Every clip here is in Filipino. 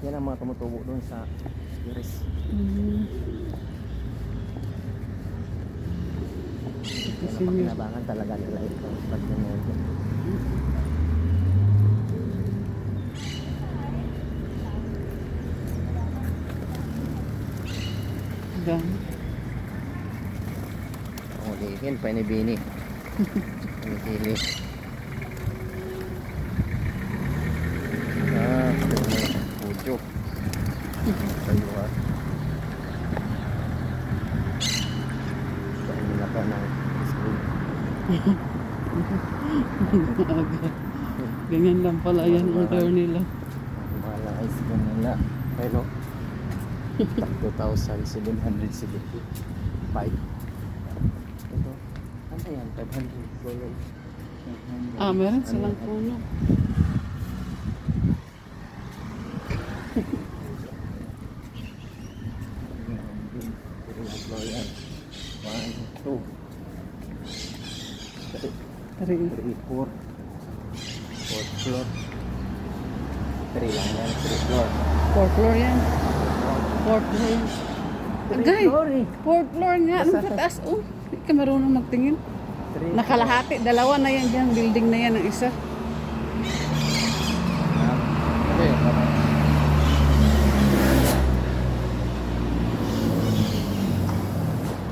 Yan ang mga tumutubo doon sa iris. Napakinabangan talaga nila ito pag gano'n. Oh, dihin pa ni Bini. Ini pucuk. Keluar. Ini apa nang school. Ganyan lang pala yan order nila. Wala is nila. Pero 2,775. Ito. Ano yan? 500 $500. Meron silang puno. Yan. 1, 2, 3, 4. 4th floor. 3 lang yan. 3 floor. 4th floor yan. 4th floor. Agay! 4th floor nga. Anong kataas? Oh, hindi ka marunong magtingin. Nakalahati. Dalawa na yan dyan. Building na yan ang isa.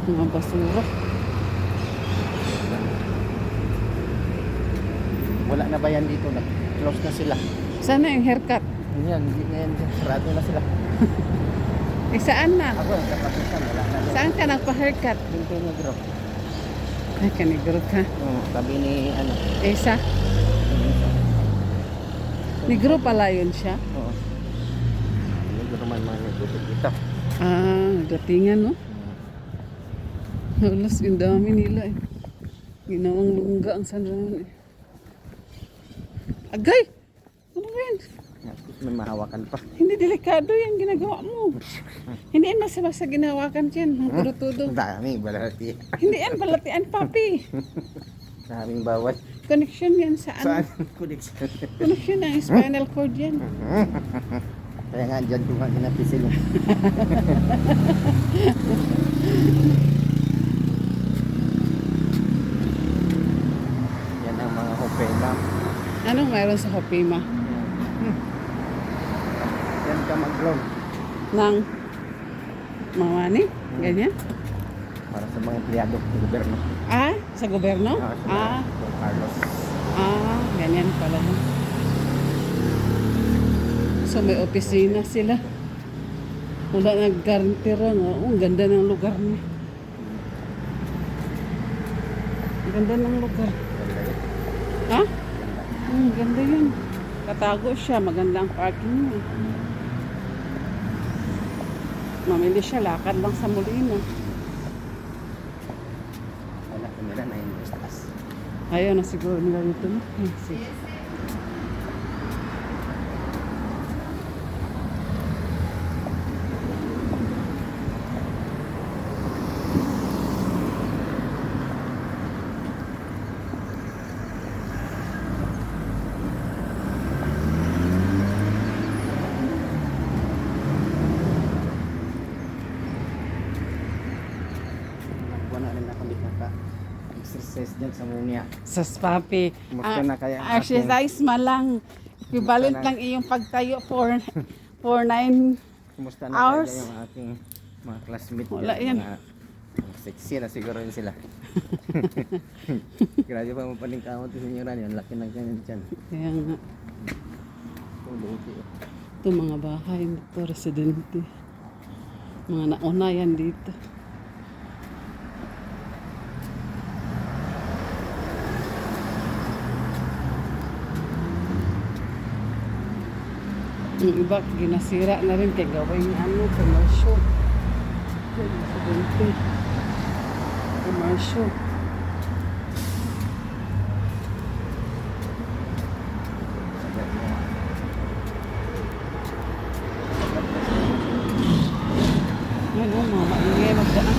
Mga basura. Wala na ba yan dito? Close na sila. Sana yung haircut. Yan, hindi na yan. Sarado na sila. Saan na? Ako, kapapisan. Wala na. Saan ka nagpa-haircut? Dito yung negro. Ay, kanigro ka. Tabi ni ano. Isa? Negro pala yun siya? Oo. Negro man mga negro dito. Datingan no? Halos, yung dami nila eh. Ginawang lungga ang sandalan eh. Agay! Ano ba yan? May mahawakan pa. Hindi delikado yung ginagawa mo. Hindi yan basta-basta ginawakan dyan. Ang tudo-tudo. Dami, balati. Hindi yan balatian, papi. Daming bawat. Connection yan sa ano? Saan? Connection. Connection ng spinal cord yan. Kaya nga dyan ko nga ginapisil. Yan ang mga hopena. Anong mayroon sa Hopima? Yan ka mag-vlog. Nang mamani? Ganyan? Para sa mga empleyado ng gobyerno. Sa gobyerno? Don Carlos. Ganyan pala. So may opisina sila. Wala nag-garantira nga. Ang ganda ng lugar niya. Ang ganda ng lugar. Ganda yun. Katago siya. Maganda ang parking niya. Mamili siya. Lakad lang sa Molina. Wala ko nila na yung taas. Ayaw na siguro nila dito. Sige. Wala rin ako di exercise dyan sa Munia. Sas papi. Kumusta na kaya ang Exercise malang. Equivalent lang iyong pagtayo for 9 Kumusta na hours. kaya yung aking mga classmates? Wala dyan, yan. mga sexy na siguro yun sila. Grabe pa mapaling kamot sa inyo rin. Ang laki ng ganyan dyan. Kaya nga. Tuluti. Ito mga bahay dito, residente. Mga nauna yan dito. Yung iba, ginasira na rin kay gawin commercial. Residente. Commercial. Ano, mama, ingay magdaan.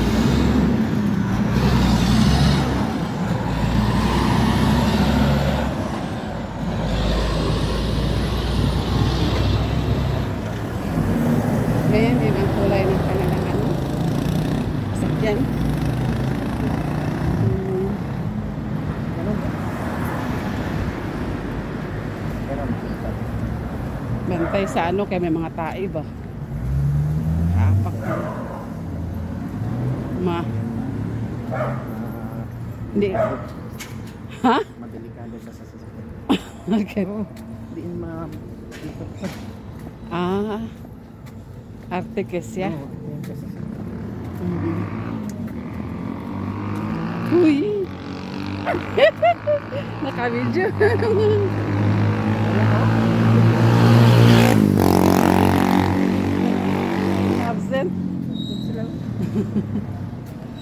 Bantay sa ano, kaya may mga tae ba? Apak. Ma. Ah, Hindi. Ha? madelikado sa sasakyan. Okay. Di ma... Ah. Arte ka siya. Oo, yan sa sasakyan. Uy! Naka-video. Absent. Sila.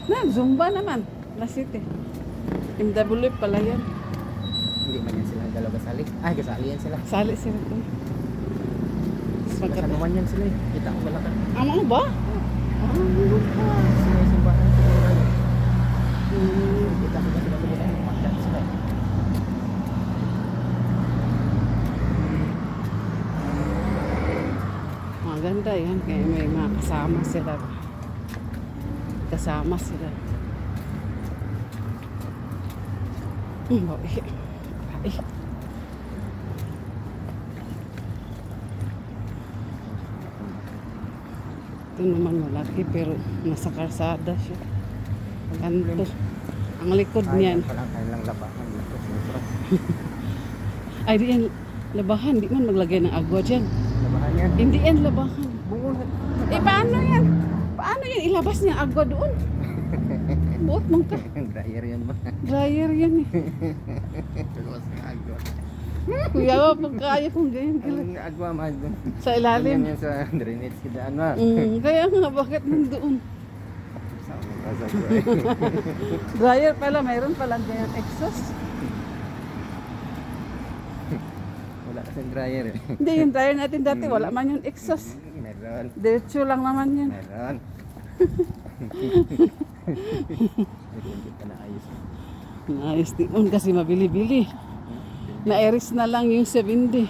Na, Zumba naman. Na city. MW pala yan. Hindi man yan sila dalawa kasali. Ay, kasali yan sila. Sali sila doon. Tapos Kasama man yan sila eh. Kita ko wala ka. Ano ba? Sila yung simbahan sa mga Hmm. kita ko ba sila sila. Magdat sila. Maganda yan. Kaya may mga kasama sila. Kasama sila. Ay. Ay. Ito naman malaki pero nasa kalsada siya. Ganito. Ang likod niyan. Palang kailang labahan. Ay, di yan labahan. Di man maglagay ng agwa dyan. Labahan yan. Hindi yan labahan. Buong Eh, paano yan? Paano yan? Ilabas niya ang agwa doon. Buot mong ka. dryer yan ba? Dryer yan eh. Tulos ng agwa. Kuya, pag kaya kong ganyan kila. Ang agwa mahal doon. Sa ilalim. Yan sa drainage kidaan ma. Kaya nga, bakit nandoon? Sa agwa. Dryer pala, mayroon pala ganyan exhaust. Wala kasing dryer eh. Hindi, yung dryer natin dati, wala man yung exhaust. Meron. Diretso lang naman yan. Meron. Hindi pa naayos. Naayos din kasi mabili-bili. Na-eris na lang yung 70.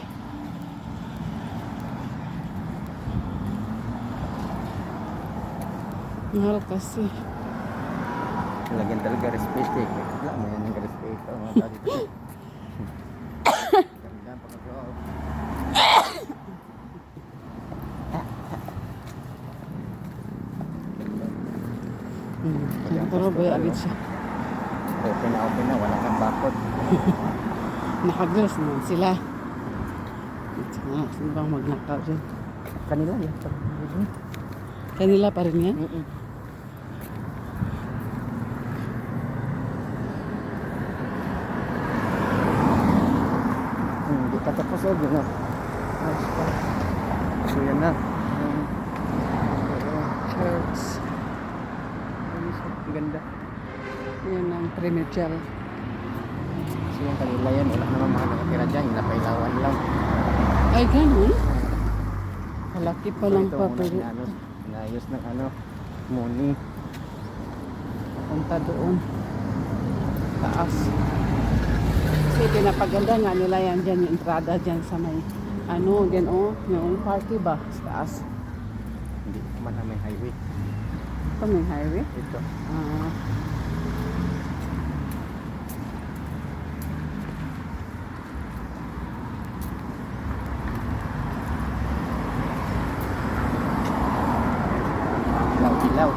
Mahal kasi. Lagyan talaga respeto eh. Wala mo yan yung respeto. Mga tao dito. Ganda pa ka. Pero baya agad siya. Open na. Wala kang bakod. Nakaglas naman sila. Sino bang magnakaw dyan? Kanila yan. Kanila pa rin yan? Hindi pa tapos o. Yun na. Ayos pa. So yan na. Church. Ayos pa. Ang ganda. Yan ang premedial. So yung kanila yan. Wala naman mga nakatira dyan. Napailawan lang. Ay, ganun? Malaki pa lang Ito pa. muna Pero inayos ng muni. punta doon. Taas. Kasi pinapaganda nga nila yan dyan. Yung entrada dyan sa may ano, dyan yung party ba? Sa taas. Hindi man na may highway. Ito may highway. Ito. Ah. Ilaw.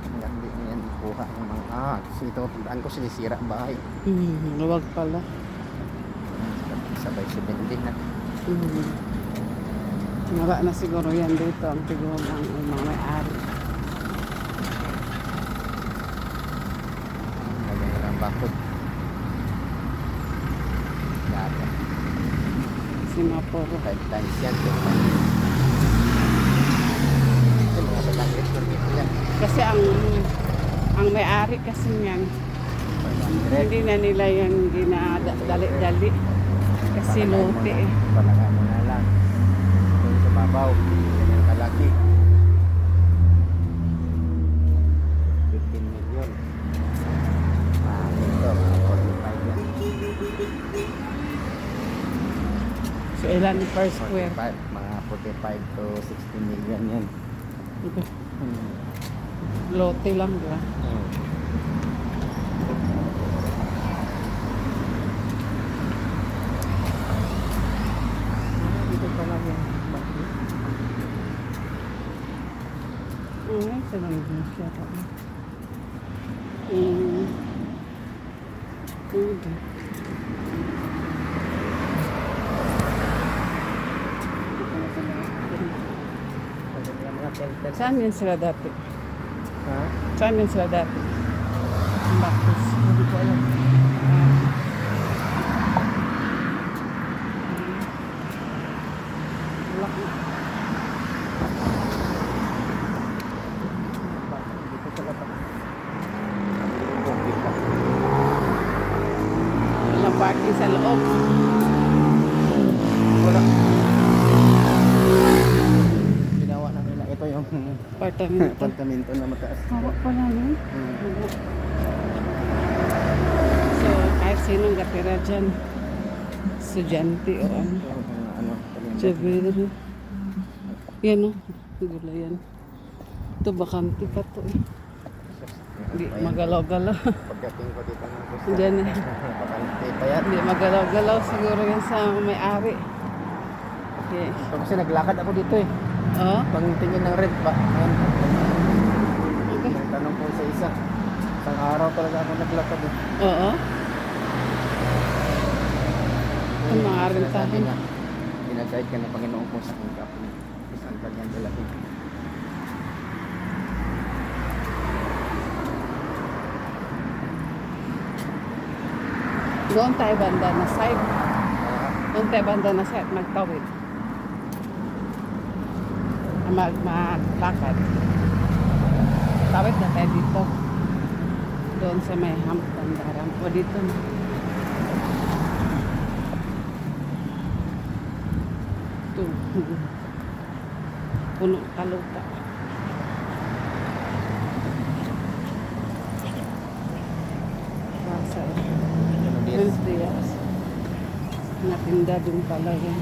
Hindi na yan kuha ng mga ito. Daan ko sinisira ang bahay. Luwag pala. Sabay si Bendy na. Wala na siguro yan dito ang siguro ang mga may-ari. Lagyan nila ang bakod. Data. Singapore. 5 times yan. Ito mga batangit ko dito yan. Kasi ang may-ari kasi niyan, 500. hindi na nila yan ginadali-dali. Kasi lote eh. Palagaan mo na lang. Doon sa babaw. Ganyan kalaki. 15 million. Ito, mga 45 yan. So ilan per square? 45, mga 45 to 60 million yan. Lote lang, di ba? sa mga siya. Pwede. Yung mga tel-tel. Saan yan sila dati? Ha? Saan yan sila dati? Ang Bacchus. Hindi ko alam. Laki. Dito sa labas. Walang parking sa loob. Wala. Ginawa na nila. Ito yung Apartamento. apartamento na mataas. Hawa pala nun. Hmm. So, kahit sinong gatira dyan, estudyante o ano. Ano? Chavero. Yan o. Gula yan. Ito bakante pa to eh. Hindi magalaw-galaw. Pagdating ko dito ng gusto. Diyan eh. Bakante pa yan. Hindi magalaw-galaw siguro yan sa may-ari. Okay. So, kasi naglakad ako dito eh. Oh? Pangtingin ng rent ba? Ayan. Okay. Tanong ko sa isa. Isang araw talaga ako naglakad eh. Oo. Ang mga Sabi rentahan. niya, pinag-guide ka ng Panginoon kung saan ka. Kung saan ka niyan dalawin. Doon tayo banda na side. Doon tayo banda na side. Magtawid. Maglakad. Tawid na tayo dito. Doon sa may Hampton Daram. O dito na. Ito. Puno kaluta. Rasa. Buenos días. Natinda din pala yan.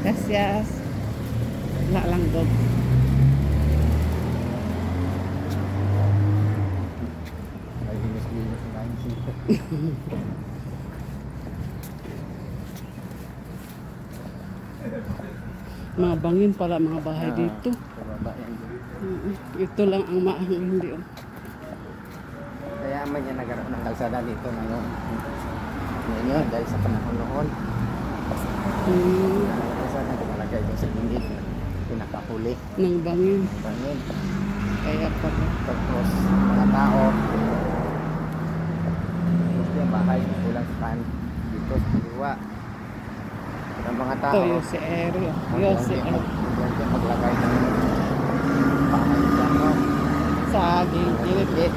Gracias. Wala lang dog. Ay, linis-linis na yung sito. Mga bangin pala mga bahay dito. Sa baba yan. Ito lang ang maang hindi. Kaya man yan nagkaroon ng kalsada dito ngayon. Ngayon yun, dahil sa panahon noon. Ang kalsada tumalagay doon sa gilid. Pinakahuli. Ng bangin. Bangin. Kaya pala. Tapos mga tao. Gusto yung bahay. Kulang sa kan. Dito sa kaliwa. Ang mga tao. Ito yung si Eri. Yung si Eri. Yung maglagay ng bahay dyan. No? Sa gilid.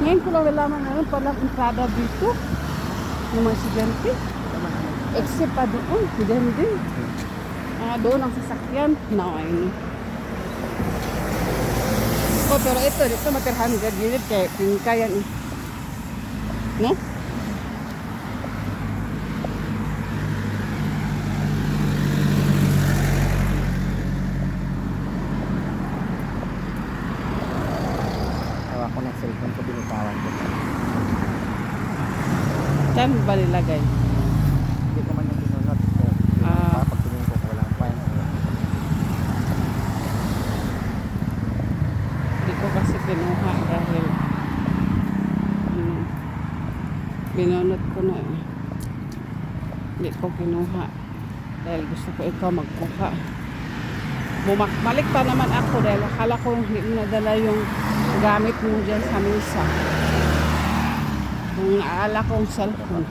Ngayon ko lang nalaman ngayon palang entrada dito. Ng mga estudyante. Except pa doon. Diyan din. Doon ang sasakyan. Now I know. Oh, pero ito, dito matirhan sa gilid kaya pinkayan eh. No? Tawa ko ng cellphone ko, binitawan ko. Saan ba nilagay? Hindi ko man yung pinunod. Ah. Pagtingin ko, walang fine. Hindi ko kasi pinuha dahil binunot ko na eh. Hindi ko kinuha dahil gusto ko ikaw magkuha. Bumalik pa naman ako dahil akala ko hindi mo nadala yung gamit mo dyan sa misa. Kung naala kong cellphone.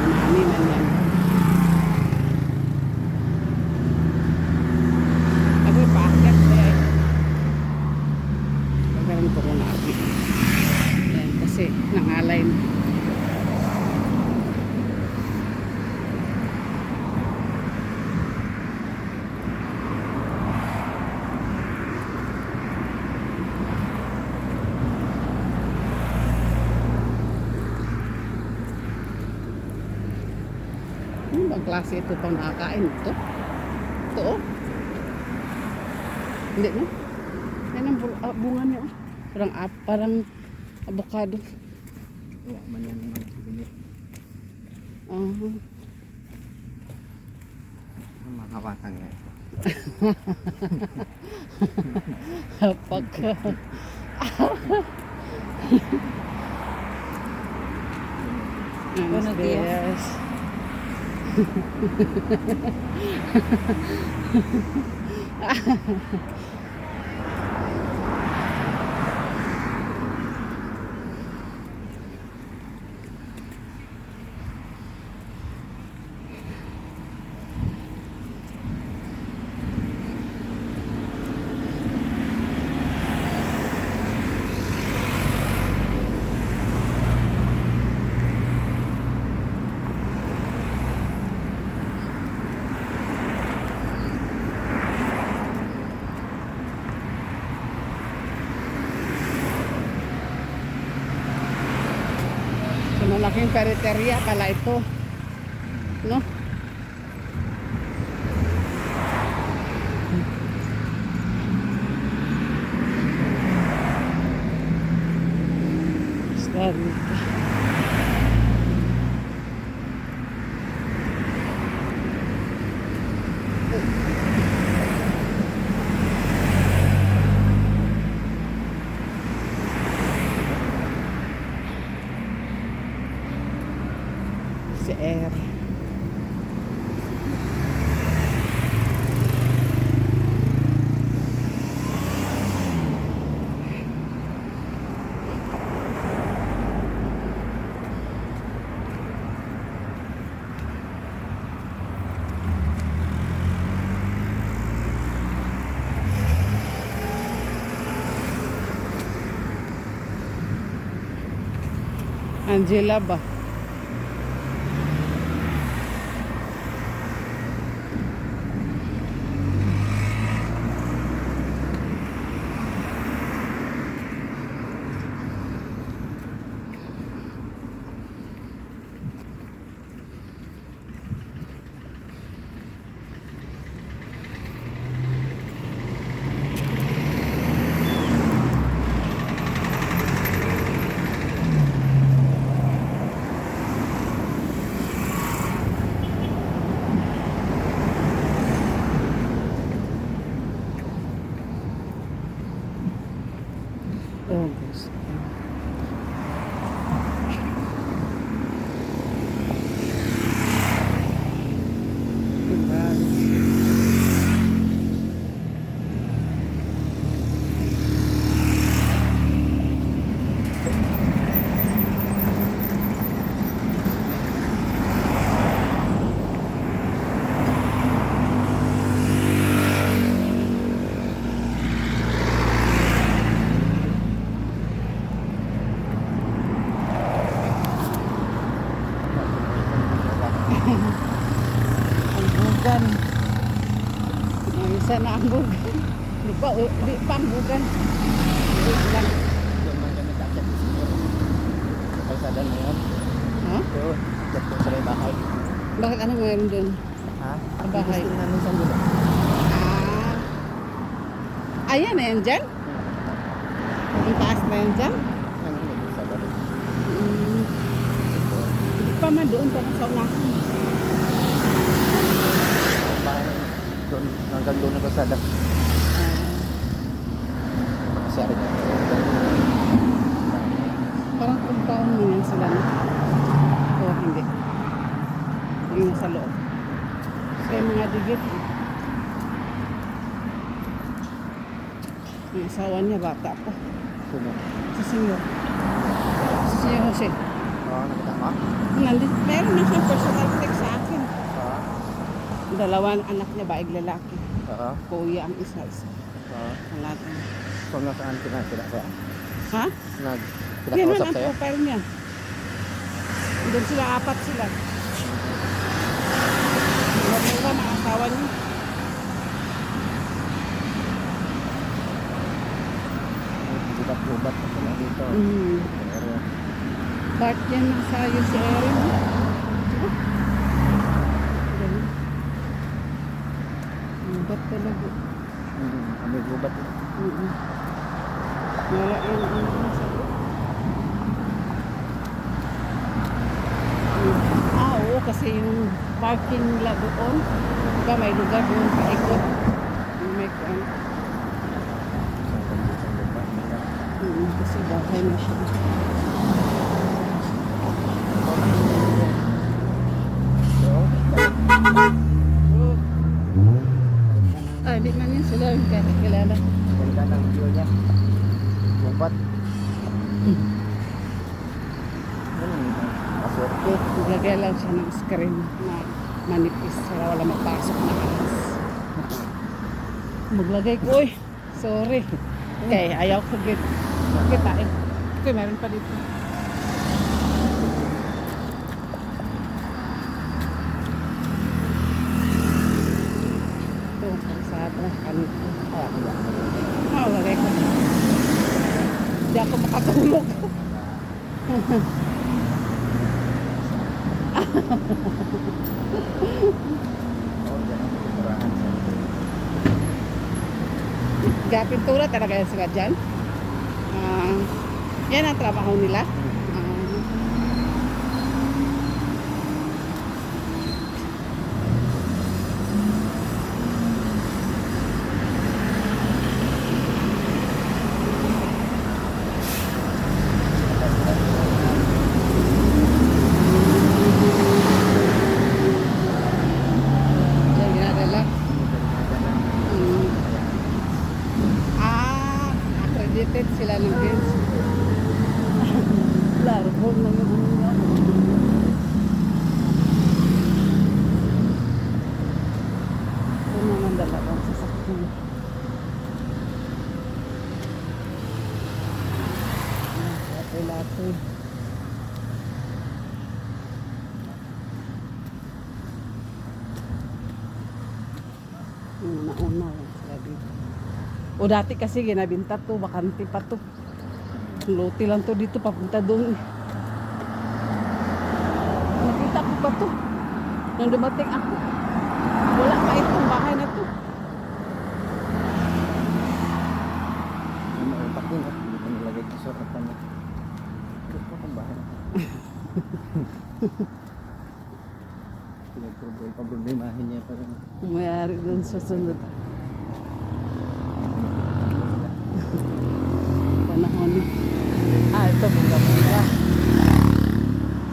Mami man yan. Ako paakyat eh. Pagkaroon ko muna ako. Yan, kasi nangalay na. Ang klase ito pang nakakain ito. ito, oh. Hindi, no? Yan ang bunga niya, oh. Parang avocado. Wala man yan mga souvenir. Mahawakan nga ito. Pagka. Buenos días. So, malaking periteria pala ito. No? Starita. Si Air. Angela ba? August. Ambugan. Ang isa na ambugan. Di pa ambugan. Di lang. Doon man kami kakit. Kalsada na yun. Ha? Ito, chat ko sa may bahay. Bakit ano meron dun? Ha? Sa bahay. Gusto namin sa dulo. Ayan na yan dyan? Ang taas na yan dyan? Ano yun sa balik? Di pa man doon pa sa unahan. Doon, hanggang doon na kalsada. Kasi rin yan. Parang compound mo yan sila, no? O hindi. Yung sa loob. Kaya mga digit. Yung asawa niya, bata pa. Sino? Si Senyor. Si Senyor Jose. Oo, nakita mo? Nandito, meron na siyang personal text sa akin. Oo. Dalawang anak niya, baig lalaki. Oo. Kuya ang isa-isa. Oo. Ang lahat. So, nasaan sila sa'yo? Ha? Nag, Yan man pinakausap ang sa'yo? profile niya. Doon sila, apat sila. Mura mga asawa niya. Gubat-gubat na sila dito. Pero, Part yan ng sayo si Erin. talaga. May gubat. Wala yun ang sabi. Oo, kasi yung parking nila doon, diba may lugar doon paikot. May kuwan. Kasi bahay na siya. Ah, di man yun sila yung kakilala. Ganda ng view niya. Gubat. Maswerte. Nagagalaw siya ng screen na manipis. Wala mapasok na alas. Maglagay ko eh. Sorry. Okay, ayaw ko git. Kita eh. Okay, meron pa dito. Ito, kalsada. Kanito. Lagay ko. Hindi ako makatulog. Pintura talaga yan sila dyan. Yan ang trabaho nila. Yan ginadala. Accredited sila ng Vince. Larbol na yung ano nga. Ito naman dalawang sasakyan. Latoy-latoy. Una-una lang sila dito. O dati kasi ginabinta to, bakante pa to. Lote lang to dito, papunta doon. Nakita ko pa to. Nung dumating ako, wala pa itong bahay na to. Ano utak din. Hindi ko nilagay ko sa utak niya. Ito po kung bahay. Pag-problemahin niya pa rin. Mayari doon sa sunod. Panahon. Ito bunga-bunga.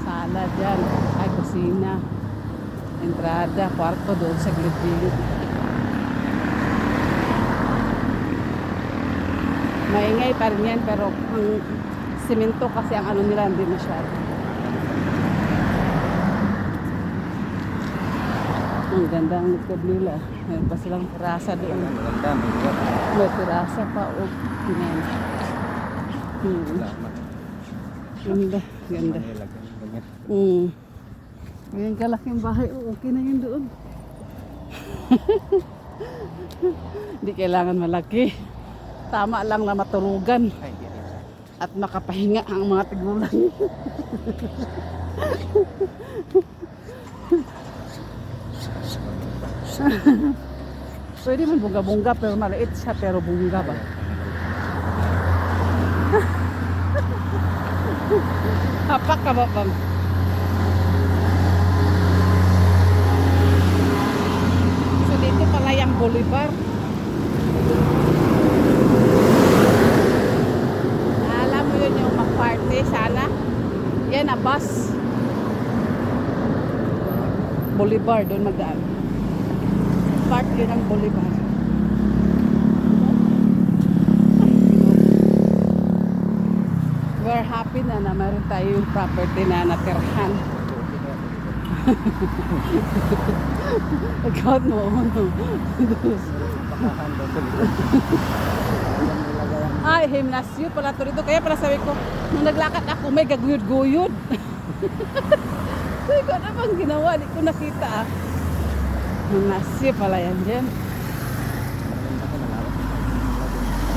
Sala dyan. Ay, kusina. Entrada, kwarto doon sa gilid-gilid. Maingay pa rin yan, pero ang simento kasi ang ano nila hindi masyado. Ang ganda ang likod nila. Mayroon pa silang terasa doon. Maganda, may gubat. May terasa pa o pinay. Salamat. Ganda, ganda. Manilagay. Ganyan. Ganyan kalaking bahay. Okay na yun doon. Hindi kailangan malaki. Tama lang na matulugan Ay, hindi rin. at makapahinga ang mga tigulang. Pwede man bunga-bunga pero maliit siya pero bunga ba? Hapak ka ba bang? So dito pala yung Bolivar. Alam mo yun yung mag-party sana? Yan na bus. Bolivar, doon magdaan. Park yun ang Bolivar. We're happy na meron tayo yung property na natirhan. God mo. Ay, himnasyo pala to rito. Kaya pala sabi ko, nung naglakad ako, may gaguyod-guyod. Sabi ko, ano bang ginawa? Di ko nakita ah. Himnasyo pala yan dyan.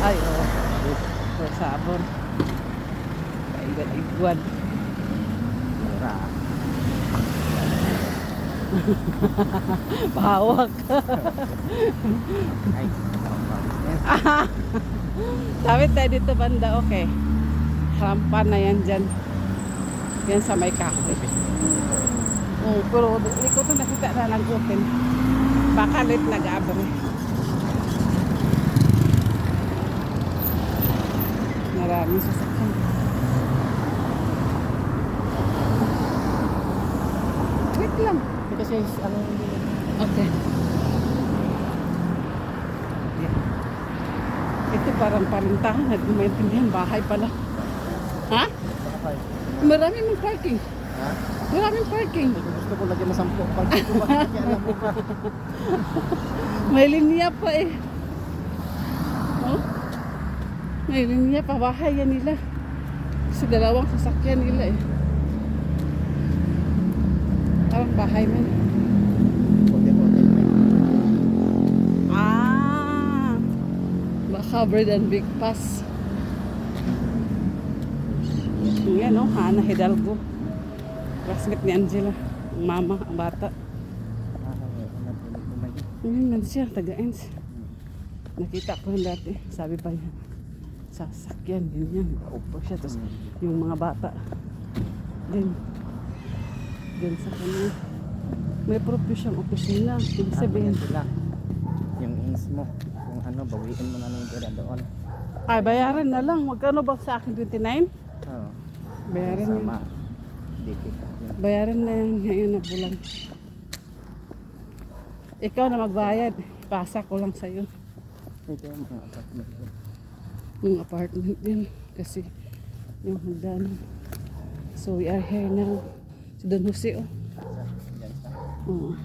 Ay, oo. So, sabon. Kaigad-igwad. Bahawak. Ay, business. Tawid tayo dito banda, okay. Rampa na yan dyan. Yan sa may kahoy. Pero hindi ko ito nakita na lang open. Baka late nag-abre. Maraming sasakyan. Wait lang. Kasi ano Okay. Ito parang parintahan. Nagmaintindihan bahay pala. Ha? Maraming mga parking. ha? Maraming parking. Gusto ko lagyan na 10 pag ko ba kaya alam mo ba? May linya pa eh. Oh? May linya pa. Bahay yan nila. Kasi dalawang sasakyan nila eh. Parang bahay man. Hotel. Ah! Covered and big pass. Yan o, Hana Hidalgo. Classmate ni Angela. Ang mama, ang bata. Yun man siya, taga-ends. Nakita ko yun dati. Sabi pa niya, sasakyan, ganyan. Upo siya. Tapos yung mga bata. Then sa kanya. May propyo siyang opisina. Ibig sabihin. Yung ins mo, kung ano, bawiin mo na lang yung pera doon. Ay, bayaran na lang. Magkano ba sa akin? 29? Oo. Bayaran na. Sama. Dikit. Bayaran na yan ngayon na bulan. Ikaw na magbayad. Pasa ko lang sa'yo. Ito yung mga apartment. Yung apartment din. Kasi yung hagdanan. So we are here now. Si Don Jose, oh. Yan sa. Oo.